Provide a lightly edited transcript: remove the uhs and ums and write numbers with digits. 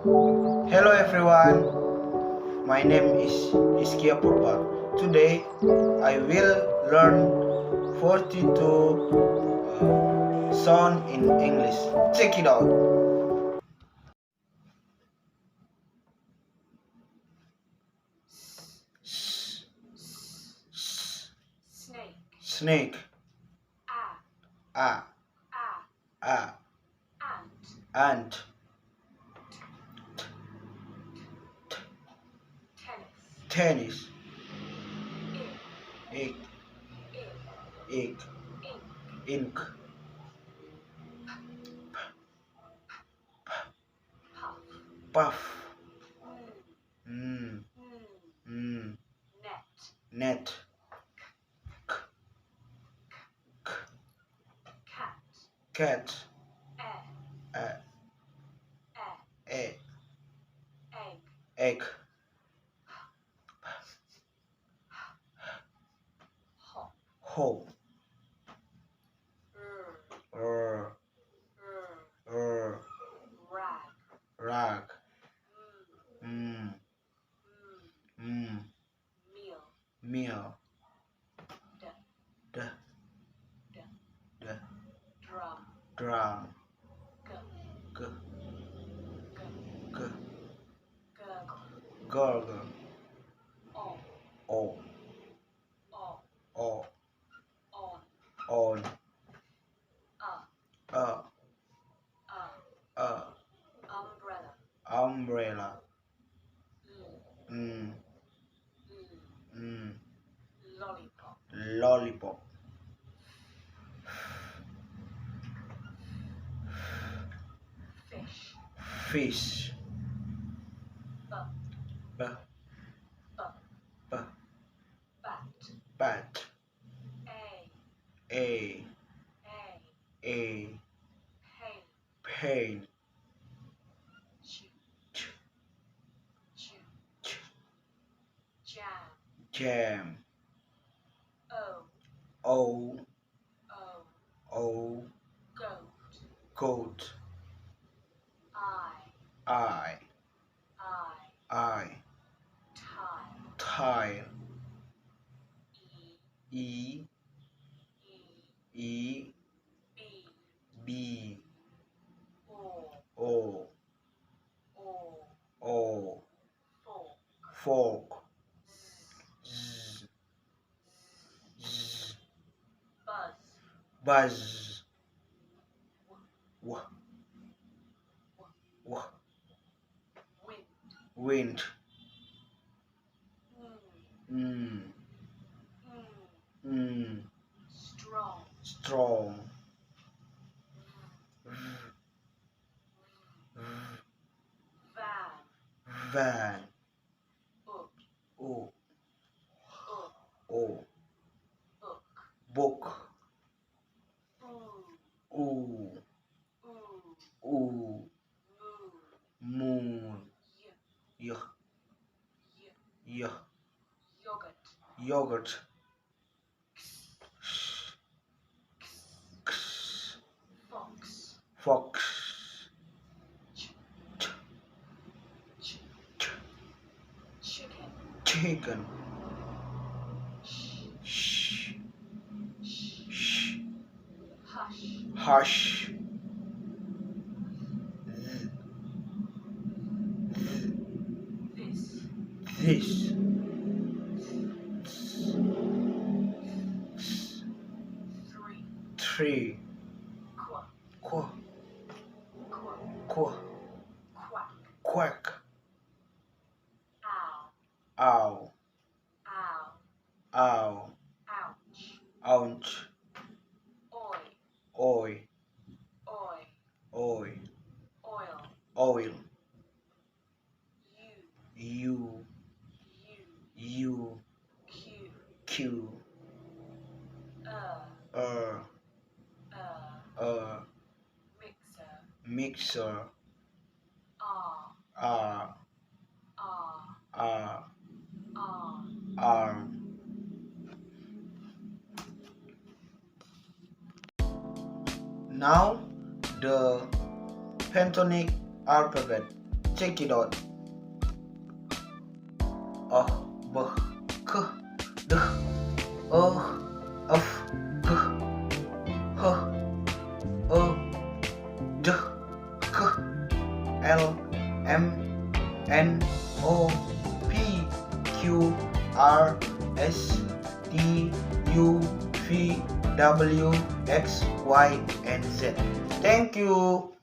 Hello everyone, my name is HIZKIA Purba. Today I will learn 42 sound in English. Check it out. Snake. A. Ant. Tennis. Egg. Ink. Puff. Net. Cat. Egg. Hope. Rag. Meal. Drum. Gurgle. O. On. Umbrella. Lollipop. Fish. Bat. A. Pain. Jam. O. Goat. I. Tile. E. B. O. Fork. Z. Buzz. W. Wind. Strong. Van. O. Book. Ooh. Moon. Yogurt. Fox. Chicken. Hush. This. Tree. Quack. Ow. Ouch. Oi. Oil. U. Q. Mixer. R. Arm. Now the Phonetic alphabet. check it out. Oh, b, k, d, f, g, h, d, k, l, m, n, o, p, q, r, s, t, u, v, w, x, y, and z. Thank you.